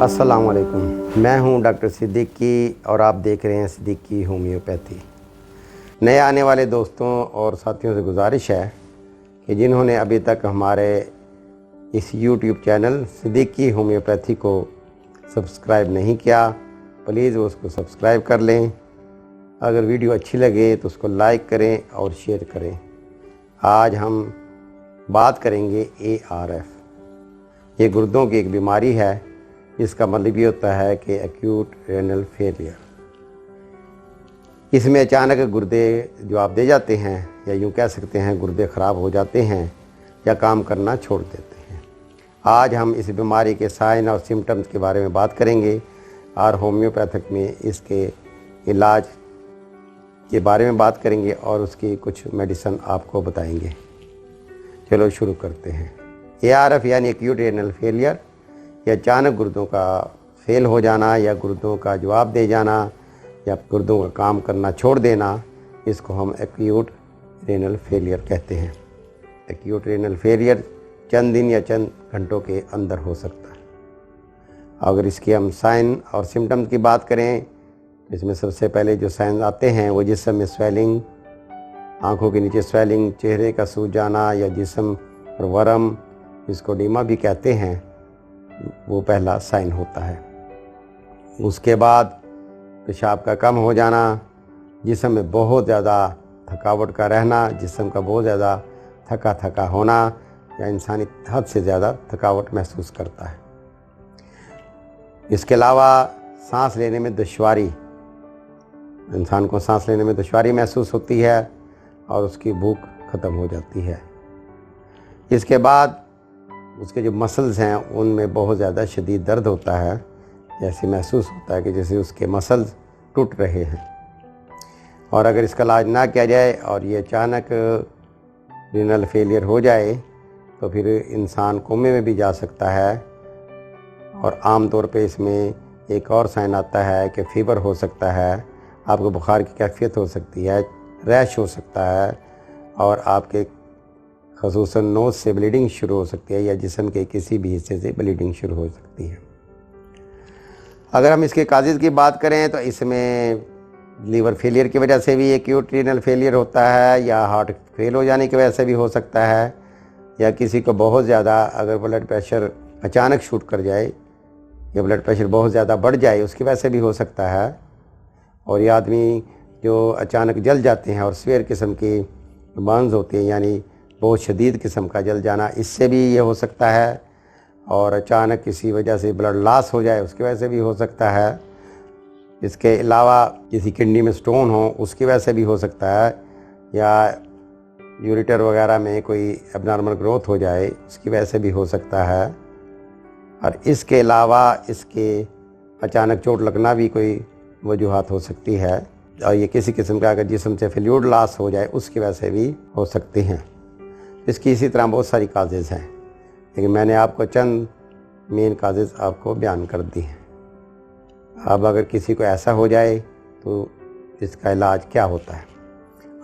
अस्सलाम वालेकुम। मैं हूं डॉक्टर सिद्दीकी और आप देख रहे हैं सिद्दीकी होम्योपैथी। नए आने वाले दोस्तों और साथियों से गुजारिश है कि जिन्होंने अभी तक हमारे इस YouTube चैनल सिद्दीकी होम्योपैथी को सब्सक्राइब नहीं किया, प्लीज़ उसको सब्सक्राइब कर लें। अगर वीडियो अच्छी लगे तो उसको लाइक करें और शेयर करें। आज हम बात करेंगे ARF। ये गुर्दों की एक बीमारी है जिसका मतलब ये होता है कि एक्यूट रेनल फेलियर। इसमें अचानक गुर्दे जवाब दे जाते हैं, या यूँ कह सकते हैं गुर्दे ख़राब हो जाते हैं या काम करना छोड़ देते हैं। आज हम इस बीमारी के साइन और सिम्टम्स के बारे में बात करेंगे और होम्योपैथिक में इसके इलाज के बारे में बात करेंगे और उसकी कुछ मेडिसिन आपको बताएंगे। चलो शुरू करते हैं। ARF यानी एक्यूट रेनल फेलियर, या अचानक गुर्दों का फेल हो जाना या गुर्दों का जवाब दे जाना या गुर्दों का काम करना छोड़ देना, इसको हम एक्यूट रेनल फेलियर कहते हैं। एक्यूट रेनल फेलियर चंद दिन या चंद घंटों के अंदर हो सकता है। अगर इसके हम साइन और सिम्टम्स की बात करें, इसमें सबसे पहले जो साइन आते हैं वो जिस्म में स्वेलिंग, आँखों के नीचे स्वेलिंग, चेहरे का सूज जाना या जिस्म पर वर्म, जिसको डीमा भी कहते हैं, वो पहला साइन होता है। उसके बाद पेशाब का कम हो जाना, जिस्म में बहुत ज़्यादा थकावट का रहना, जिस्म का बहुत ज़्यादा थका थका होना या इंसानी हद से ज़्यादा थकावट महसूस करता है। इसके अलावा सांस लेने में दुश्वारी, इंसान को सांस लेने में दुश्वारी महसूस होती है और उसकी भूख ख़त्म हो जाती है। इसके बाद उसके जो मसल्स हैं उनमें बहुत ज़्यादा शदीद दर्द होता है, जैसे महसूस होता है कि जैसे उसके मसल्स टूट रहे हैं। और अगर इसका इलाज ना किया जाए और ये अचानक रीनल फेलियर हो जाए तो फिर इंसान कोमे में भी जा सकता है। और आम तौर पे इसमें एक और साइन आता है कि फ़ीवर हो सकता है, आपको बुखार की कैफियत हो सकती है, रैश हो सकता है और आपके ख़ुसूसन नोज़ से ब्लीडिंग शुरू हो सकती है या जिस्म के किसी भी हिस्से से ब्लीडिंग शुरू हो सकती है। अगर हम इसके काजेज़ की बात करें तो इसमें लीवर फेलियर की वजह से भी एक्यूट रीनल फेलियर होता है, या हार्ट फेल हो जाने की वजह से भी हो सकता है, या किसी को बहुत ज़्यादा अगर ब्लड प्रेशर अचानक शूट कर जाए या ब्लड प्रेशर बहुत ज़्यादा बढ़ जाए उसकी वजह से भी हो सकता है। और ये आदमी जो अचानक जल जाते हैं और सीवियर किस्म की बर्न्स होती हैं, यानी बहुत शदीद किस्म का जल जाना, इससे भी ये हो सकता है। और अचानक किसी वजह से ब्लड लॉस हो जाए उसकी वजह से भी हो सकता है। इसके अलावा किसी किडनी में स्टोन हो उसकी वजह से भी हो सकता है, या यूरिटर वगैरह में कोई एबनॉर्मल ग्रोथ हो जाए उसकी वजह से भी हो सकता है। और इसके अलावा इसके अचानक चोट लगना भी कोई वजूहात हो सकती है, और ये किसी किस्म का अगर जिस्म से फ्लूइड लॉस हो जाए उसकी वजह से भी हो सकती हैं। इसकी इसी तरह बहुत सारी काजेज़ हैं, लेकिन मैंने आपको चंद मेन काजेज़ आपको बयान कर दी हैं। अब अगर किसी को ऐसा हो जाए तो इसका इलाज क्या होता है।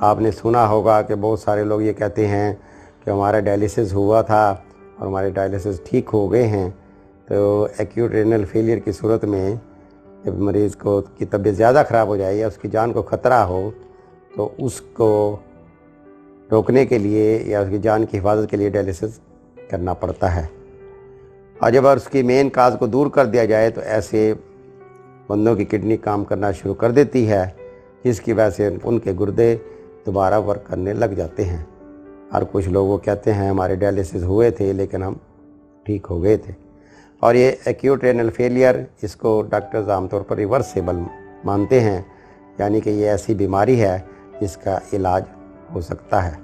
आपने सुना होगा कि बहुत सारे लोग ये कहते हैं कि हमारा डायलिसिस हुआ था और हमारे डायलिसिस ठीक हो गए हैं। तो एक्यूट रेनल फेलियर की सूरत में जब मरीज़ को की तबीयत ज़्यादा ख़राब हो जाए या उसकी जान को ख़तरा हो तो उसको रोकने के लिए या उसकी जान की हिफाजत के लिए डायलिसिस करना पड़ता है। और जब उसकी मेन काज को दूर कर दिया जाए तो ऐसे बंदों की किडनी काम करना शुरू कर देती है, जिसकी वजह से उनके गुर्दे दोबारा वर्क करने लग जाते हैं। और कुछ लोग वो कहते हैं हमारे डायलिसिस हुए थे लेकिन हम ठीक हो गए थे। और ये एक्यूट रेनल फेलियर, इसको डॉक्टर्स आमतौर पर रिवर्सेबल मानते हैं, यानी कि ये ऐसी बीमारी है जिसका इलाज हो सकता है।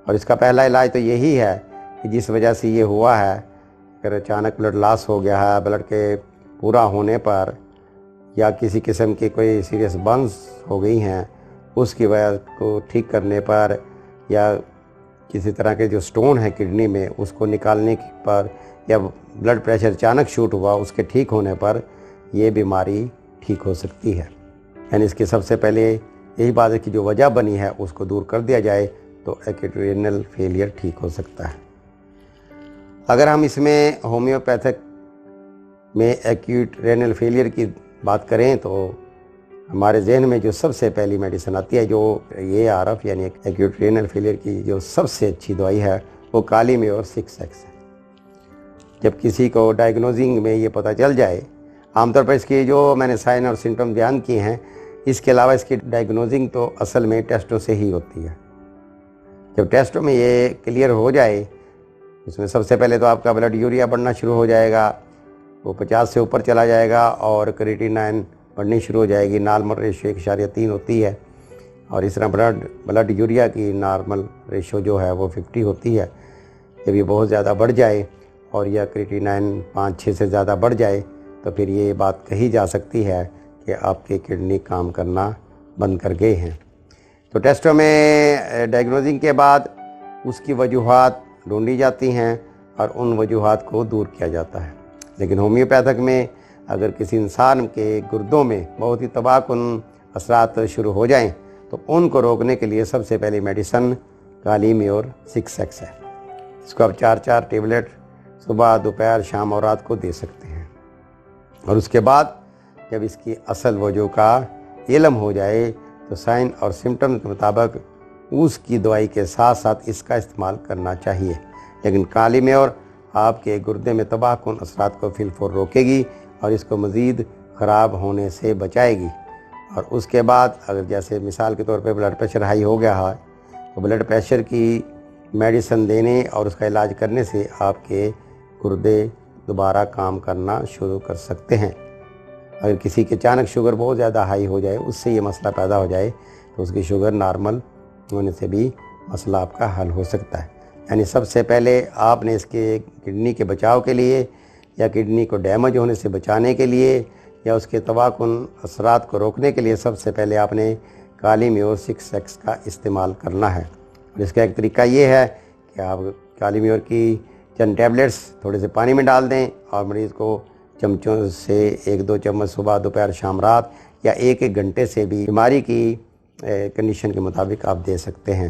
और इसका पहला इलाज तो यही है कि जिस वजह से ये हुआ है, अगर अचानक ब्लड लॉस हो गया है, ब्लड के पूरा होने पर या किसी किस्म की कोई सीरियस बर्न्स हो गई हैं उसकी वजह को ठीक करने पर, या किसी तरह के जो स्टोन है किडनी में उसको निकालने पर, या ब्लड प्रेशर अचानक शूट हुआ उसके ठीक होने पर ये बीमारी ठीक हो सकती है। यानी इसके सबसे पहले यही बात है कि जो वजह बनी है उसको दूर कर दिया जाए तो एक्यूट रेनल फेलियर ठीक हो सकता है। अगर हम इसमें होम्योपैथिक میں ایکیوٹ رینل فیلئر کی بات کریں تو ہمارے ذہن میں جو سب سے پہلی میڈیسن آتی ہے، جو ARF یعنی ایکیوٹ رینل فیلئر کی جو سب سے اچھی دوائی ہے، وہ کالی میور 6X ہے۔ جب کسی کو ڈائگنوزنگ میں یہ پتہ چل جائے، عام طور پر اس کی جو میں نے سائن اور سمٹم بیان کیے ہیں، اس کے علاوہ اس کی ڈائگنوزنگ تو اصل میں ٹیسٹوں سے ہی ہوتی ہے۔ جب ٹیسٹوں میں یہ کلیئر ہو جائے، اس میں سب سے پہلے تو آپ کا بلڈ یوریا بڑھنا شروع ہو جائے گا، وہ 50 سے اوپر چلا جائے گا، اور کریٹینائن بڑھنی شروع ہو جائے گی۔ نارمل ریشو 1.3 ہوتی ہے، اور اس طرح بلڈ یوریا کی نارمل ریشو جو ہے وہ 50 ہوتی ہے۔ جب یہ بہت زیادہ بڑھ جائے اور یا کریٹینائن 5-6 سے زیادہ بڑھ جائے تو پھر یہ بات کہی جا سکتی ہے کہ آپ کی کڈنی کام کرنا بند کر گئے ہیں۔ تو ٹیسٹوں میں ڈائگنوزنگ کے بعد اس کی وجوہات ڈھونڈی جاتی ہیں اور ان وجوہات کو دور کیا جاتا ہے۔ لیکن ہومیوپیتھک میں اگر کسی انسان کے گردوں میں بہت ہی تباہ کن اثرات شروع ہو جائیں تو ان کو روکنے کے لیے سب سے پہلی میڈیسن کالی میور 6X ہے۔ اس کو آپ 4 ٹیبلٹ صبح، دوپہر، شام اور رات کو دے سکتے ہیں، اور اس کے بعد جب اس کی اصل وجہ کا علم ہو جائے تو سائن اور سمٹم کے مطابق اس کی دوائی کے ساتھ ساتھ اس کا استعمال کرنا چاہیے۔ لیکن کالی میور آپ کے گردے میں تباہ کن اثرات کو فی الفور روکے گی اور اس کو مزید خراب ہونے سے بچائے گی۔ اور اس کے بعد اگر جیسے مثال کے طور پہ بلڈ پریشر ہائی ہو گیا ہے تو بلڈ پریشر کی میڈیسن دینے اور اس کا علاج کرنے سے آپ کے گردے دوبارہ کام کرنا شروع کر سکتے ہیں۔ اگر کسی کے اچانک شوگر بہت زیادہ ہائی ہو جائے، اس سے یہ مسئلہ پیدا ہو جائے، تو اس کی شوگر نارمل ہونے سے بھی مسئلہ آپ کا حل ہو سکتا ہے۔ یعنی سب سے پہلے آپ نے اس کے کڈنی کے بچاؤ کے لیے، یا کڈنی کو ڈیمیج ہونے سے بچانے کے لیے، یا اس کے تباہ کن اثرات کو روکنے کے لیے سب سے پہلے آپ نے کالی میور 6X کا استعمال کرنا ہے۔ اور اس کا ایک طریقہ یہ ہے کہ آپ کالی میور کی چند ٹیبلٹس تھوڑے سے پانی میں ڈال دیں اور مریض کو چمچوں سے 1-2 چمچ صبح، دوپہر، شام، رات، یا 1 گھنٹے سے بھی بیماری کی کنڈیشن کے مطابق آپ دے سکتے ہیں۔